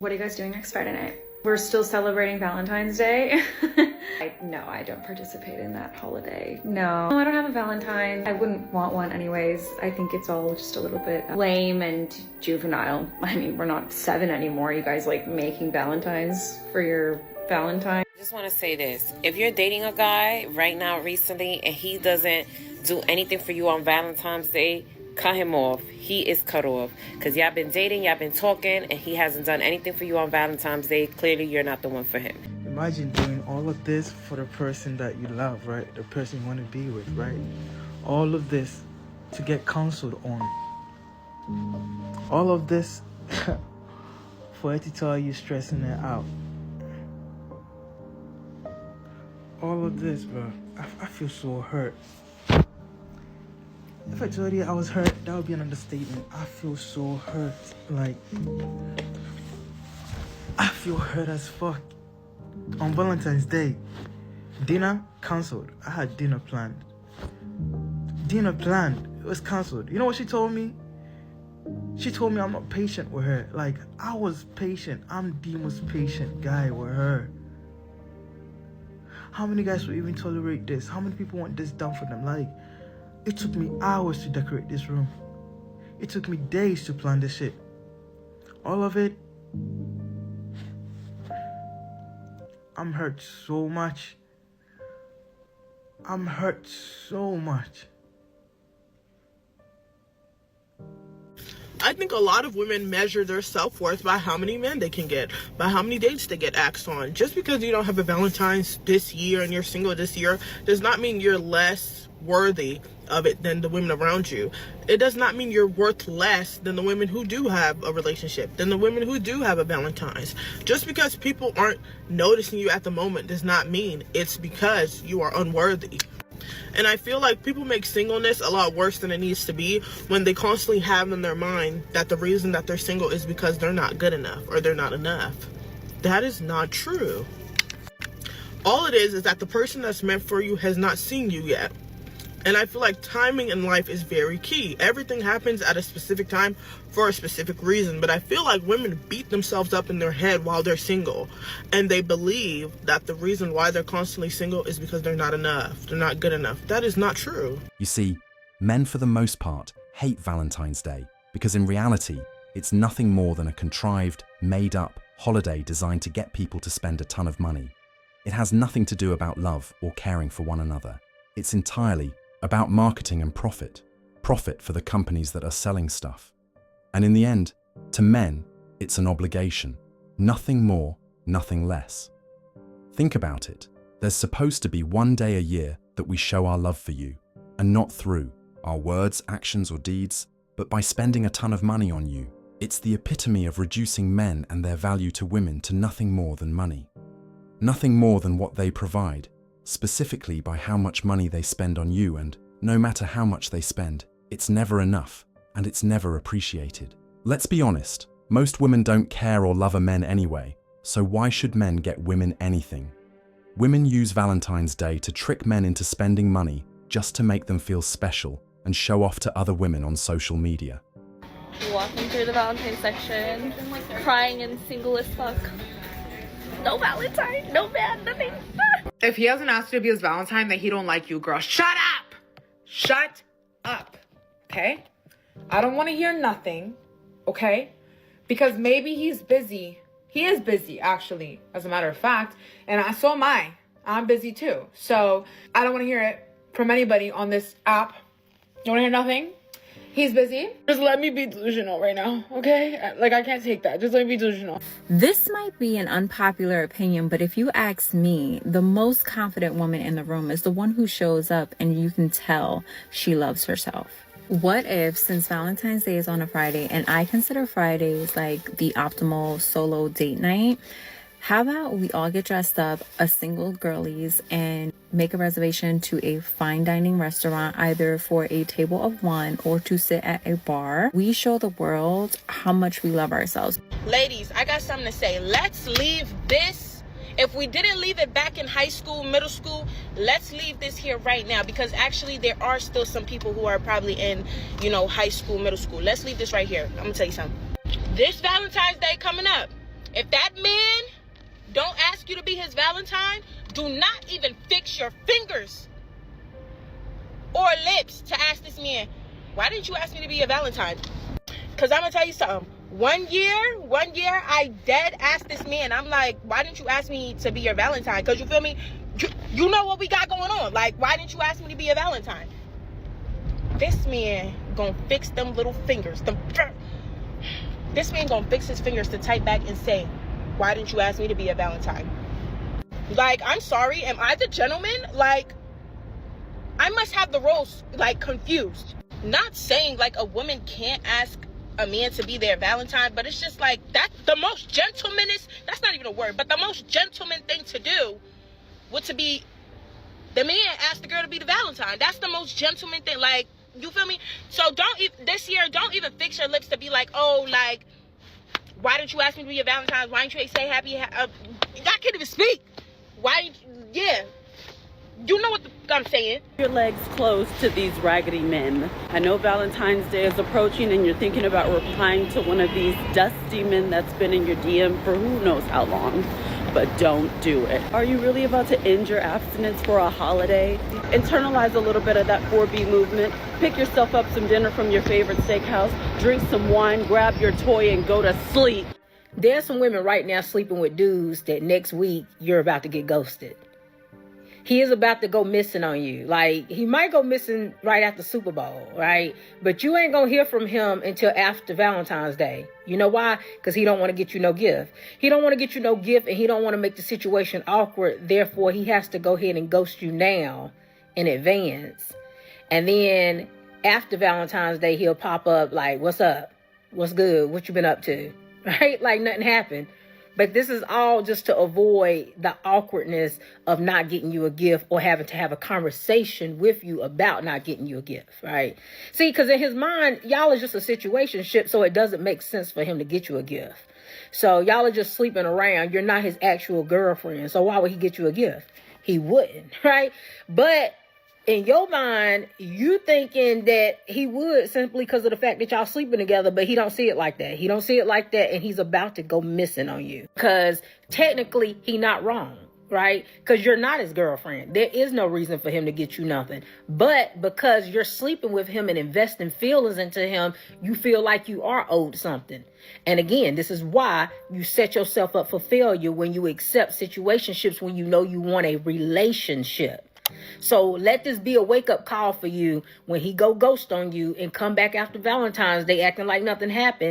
What are you guys doing next Friday night? We're still celebrating Valentine's Day. No, I don't participate in that holiday. No, I don't have a Valentine. I wouldn't want one anyways. I think it's all just a little bit lame and juvenile. I mean, we're not 7 anymore. You guys like making Valentines for your Valentine? I just want to say this. If you're dating a guy right now recently and he doesn't do anything for you on Valentine's Day, cut him off. He is cut off. Because y'all been dating, y'all been talking, and he hasn't done anything for you on Valentine's Day. Clearly, you're not the one for him. Imagine doing all of this for the person that you love, right? The person you want to be with, right? All of this to get counseled on. All of this for her to tell you stressing her out. All of this, bro. I feel so hurt. If I told you I was hurt, that would be an understatement. I feel so hurt. Like, I feel hurt as fuck. On Valentine's Day, dinner cancelled. I had dinner planned. It was cancelled. You know what she told me? She told me I'm not patient with her. Like, I was patient. I'm the most patient guy with her. How many guys will even tolerate this? How many people want this done for them? Like, it took me hours to decorate this room. It took me days to plan this shit. All of it. I'm hurt so much. I'm hurt so much. I think a lot of women measure their self-worth by how many men they can get, by how many dates they get asked on. Just because you don't have a Valentine's this year and you're single this year does not mean you're less worthy of it than the women around you. It does not mean you're worth less than the women who do have a relationship, than the women who do have a Valentine's. Just because people aren't noticing you at the moment does not mean it's because you are unworthy. And I feel like people make singleness a lot worse than it needs to be when they constantly have in their mind that the reason that they're single is because they're not good enough or they're not enough. That is not true. All it is that the person that's meant for you has not seen you yet. And I feel like timing in life is very key. Everything happens at a specific time for a specific reason. But I feel like women beat themselves up in their head while they're single. And they believe that the reason why they're constantly single is because they're not enough. They're not good enough. That is not true. You see, men for the most part hate Valentine's Day because in reality, it's nothing more than a contrived, made-up holiday designed to get people to spend a ton of money. It has nothing to do about love or caring for one another. It's entirely about marketing and profit for the companies that are selling stuff. And in the end, to men, it's an obligation. Nothing more, nothing less. Think about it. There's supposed to be one day a year that we show our love for you, and not through our words, actions, or deeds, but by spending a ton of money on you. It's the epitome of reducing men and their value to women to nothing more than money. Nothing more than what they provide, specifically by how much money they spend on you, and no matter how much they spend, it's never enough, and it's never appreciated. Let's be honest, most women don't care or love a men anyway, so why should men get women anything? Women use Valentine's Day to trick men into spending money just to make them feel special and show off to other women on social media. Walking through the Valentine section, crying and single as fuck. No Valentine, no man, nothing. If he hasn't asked you to be his Valentine, then he don't like you, girl. Shut up! Shut up, okay? I don't want to hear nothing, okay? Because maybe he's busy. He is busy, actually, as a matter of fact. And so am I. I'm busy too. So I don't want to hear it from anybody on this app. You want to hear nothing? He's busy. Just let me be delusional right now, okay? Like, I can't take that. Just let me be delusional. This might be an unpopular opinion, but if you ask me, the most confident woman in the room is the one who shows up and you can tell she loves herself. What if, since Valentine's Day is on a Friday and I consider Fridays like the optimal solo date night, how about we all get dressed up as single girlies and make a reservation to a fine dining restaurant, either for a table of one or to sit at a bar. We show the world how much we love ourselves. Ladies, I got something to say. Let's leave this. If we didn't leave it back in high school, middle school, let's leave this here right now, because actually there are still some people who are probably in, high school, middle school. Let's leave this right here. I'm gonna tell you something. This Valentine's Day coming up, If that man don't ask you to be his Valentine, do not even fix your fingers or lips to ask this man, why didn't you ask me to be your Valentine? Because I'm going to tell you something. One year, I dead asked this man, I'm like, why didn't you ask me to be your Valentine? Because you feel me? You know what we got going on. Like, why didn't you ask me to be your Valentine? This man gonna fix them little fingers. This man gonna fix his fingers to type back and say, why didn't you ask me to be a Valentine? Like, I'm sorry, am I the gentleman? Like, I must have the roles, like, confused. Not saying, like, a woman can't ask a man to be their Valentine, but it's just like, that the most gentlemanist, that's not even a word, but the most gentleman thing to do would to be, the man asked the girl to be the Valentine. That's the most gentleman thing, like, you feel me? So this year, don't even fix your lips to be like, oh, like, why didn't you ask me to be your Valentine? Why didn't you say happy? I can't even speak. Why? Yeah. You know what I'm saying. Your legs closed to these raggedy men. I know Valentine's Day is approaching and you're thinking about replying to one of these dusty men that's been in your DM for who knows how long. But don't do it. Are you really about to end your abstinence for a holiday? Internalize a little bit of that 4B movement. Pick yourself up some dinner from your favorite steakhouse. Drink some wine, grab your toy, and go to sleep. There's some women right now sleeping with dudes that next week you're about to get ghosted. He is about to go missing on you. Like, he might go missing right after Super Bowl, right? But you ain't gonna hear from him until after Valentine's Day. You know why? Because he don't want to get you no gift. He don't want to get you no gift, and he don't want to make the situation awkward. Therefore, he has to go ahead and ghost you now in advance. And then after Valentine's Day, he'll pop up like, what's up? What's good? What you been up to? Right? Like nothing happened. But this is all just to avoid the awkwardness of not getting you a gift or having to have a conversation with you about not getting you a gift, right? See, because in his mind, y'all are just a situationship, so it doesn't make sense for him to get you a gift. So y'all are just sleeping around. You're not his actual girlfriend. So why would he get you a gift? He wouldn't, right? But in your mind, you thinking that he would simply because of the fact that y'all sleeping together, but he don't see it like that. He don't see it like that, and he's about to go missing on you. Because technically, he not wrong, right? Because you're not his girlfriend. There is no reason for him to get you nothing. But because you're sleeping with him and investing feelings into him, you feel like you are owed something. And again, this is why you set yourself up for failure when you accept situationships when you know you want a relationship. So let this be a wake-up call for you when he go ghost on you and come back after Valentine's Day acting like nothing happened.